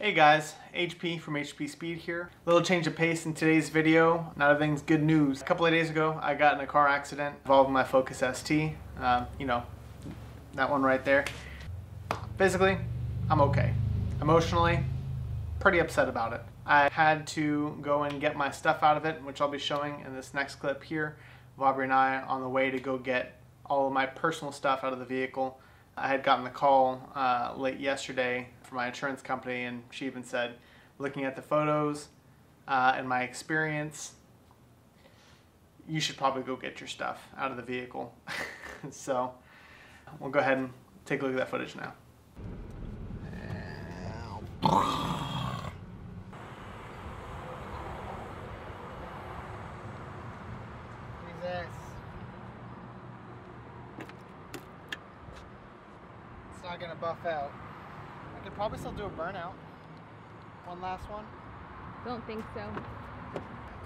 Hey guys, HP from HP Speed here. Little change of pace in today's video. Not everything's good news. A couple of days ago, I got in a car accident involving my Focus ST. You know, that one right there. Physically, I'm okay. Emotionally, pretty upset about it. I had to go and get my stuff out of it, which I'll be showing in this next clip here of Aubrey and I on the way to go get all of my personal stuff out of the vehicle. I had gotten the call late yesterday from my insurance company, and she even said, looking at the photos and my experience, you should probably go get your stuff out of the vehicle. So we'll go ahead and take a look at that footage now. Jesus. It's not gonna buff out. I could probably still do a burnout. One last one. Don't think so.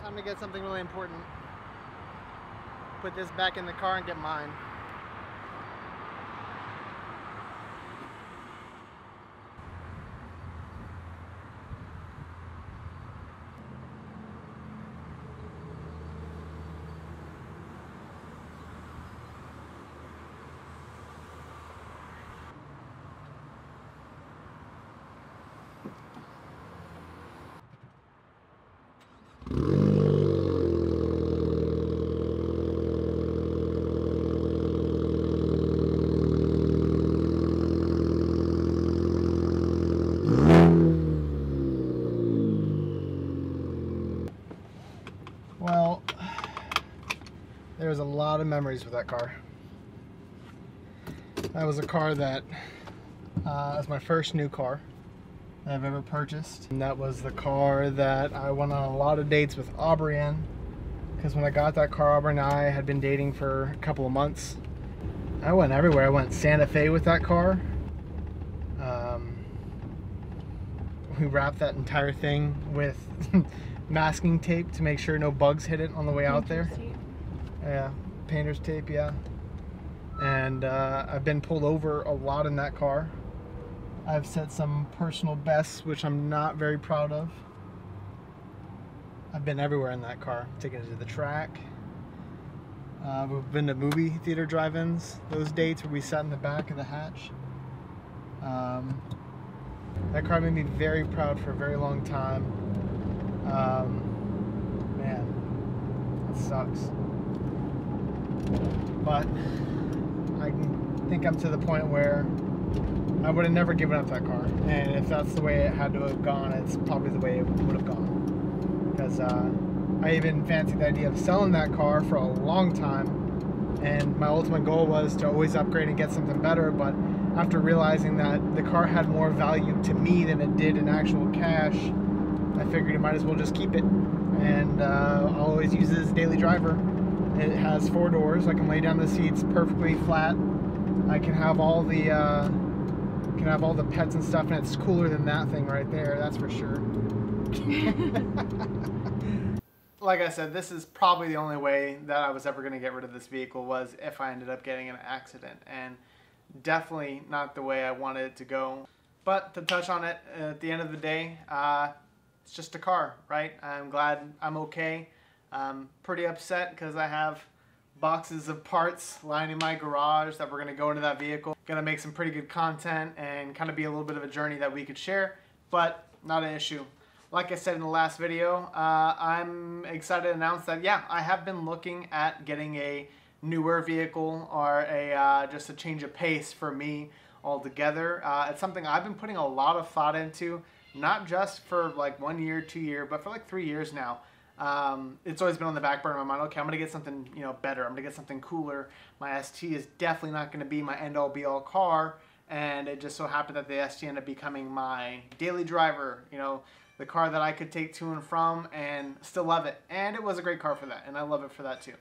Time to get something really important. Put this back in the car and get mine. Well, there's a lot of memories with that car. That was a car that was my first new car that I've ever purchased. And that was the car that I went on a lot of dates with Aubrey in. Because when I got that car, Aubrey and I had been dating for a couple of months. I went everywhere. I went Santa Fe with that car. We wrapped that entire thing with masking tape to make sure no bugs hit it on the way out there. Yeah, painter's tape, yeah. And I've been pulled over a lot in that car. I've set some personal bests, which I'm not very proud of. I've been everywhere in that car. Taken it to the track. We've been to movie theater drive-ins, those dates where we sat in the back of the hatch. That car made me very proud for a very long time. Man, it sucks. But I think I'm to the point where I would have never given up that car. And if that's the way it had to have gone, it's probably the way it would have gone. Because I even fancied the idea of selling that car for a long time. And my ultimate goal was to always upgrade and get something better. But after realizing that the car had more value to me than it did in actual cash, I figured you might as well just keep it. And I'll always use it as a daily driver. It has 4 doors. I can lay down the seats perfectly flat. I can have all the pets and stuff, and it's cooler than that thing right there, that's for sure. Like I said, this is probably the only way that I was ever going to get rid of this vehicle, was if I ended up getting in an accident, and definitely not the way I wanted it to go. But to touch on it, at the end of the day, it's just a car, right? I'm glad I'm okay. I'm pretty upset because I have boxes of parts lying in my garage that we're going to go into that vehicle. Going to make some pretty good content and kind of be a little bit of a journey that we could share, but not an issue. Like I said in the last video, I'm excited to announce that, yeah, I have been looking at getting a newer vehicle, or a just a change of pace for me altogether. It's something I've been putting a lot of thought into, not just for like 1 year, 2 years, but for like 3 years now. It's always been on the back burner of my mind. Okay, I'm gonna get something, you know, better. I'm gonna get something cooler. My ST is definitely not gonna be my end-all be-all car, and it just so happened that the ST ended up becoming my daily driver. You know, the car that I could take to and from and still love it. And it was a great car for that, and I love it for that too.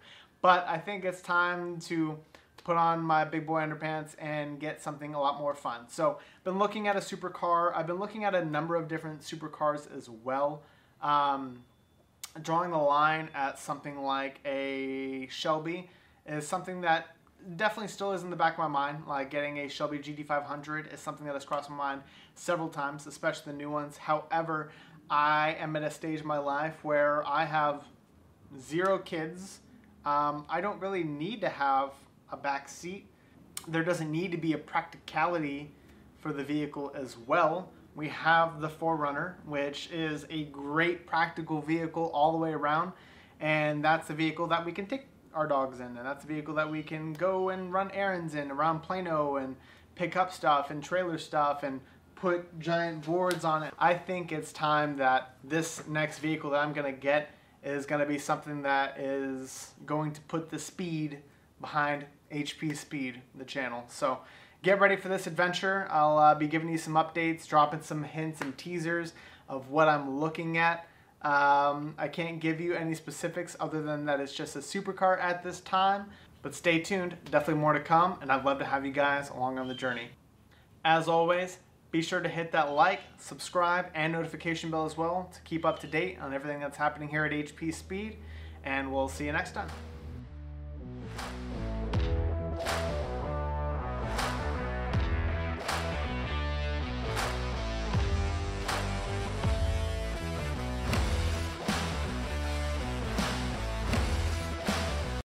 But I think it's time to put on my big boy underpants and get something a lot more fun. So, been looking at a supercar. I've been looking at a number of different supercars as well. Drawing the line at something like a Shelby is something that definitely still is in the back of my mind. Like getting a Shelby GT500 is something that has crossed my mind several times, especially the new ones. However, I am at a stage in my life where I have 0 kids. I don't really need to have a back seat. There doesn't need to be a practicality for the vehicle as well. We have the 4Runner, which is a great practical vehicle all the way around, and that's the vehicle that we can take our dogs in, and that's the vehicle that we can go and run errands in around Plano and pick up stuff and trailer stuff and put giant boards on it. I think it's time that this next vehicle that I'm going to get is going to be something that is going to put the speed behind HP Speed, the channel. So get ready for this adventure. I'll be giving you some updates, dropping some hints and teasers of what I'm looking at. I can't give you any specifics other than that it's just a supercar at this time, but stay tuned, definitely more to come, and I'd love to have you guys along on the journey. As always, be sure to hit that like, subscribe, and notification bell as well to keep up to date on everything that's happening here at HP Speed, and we'll see you next time.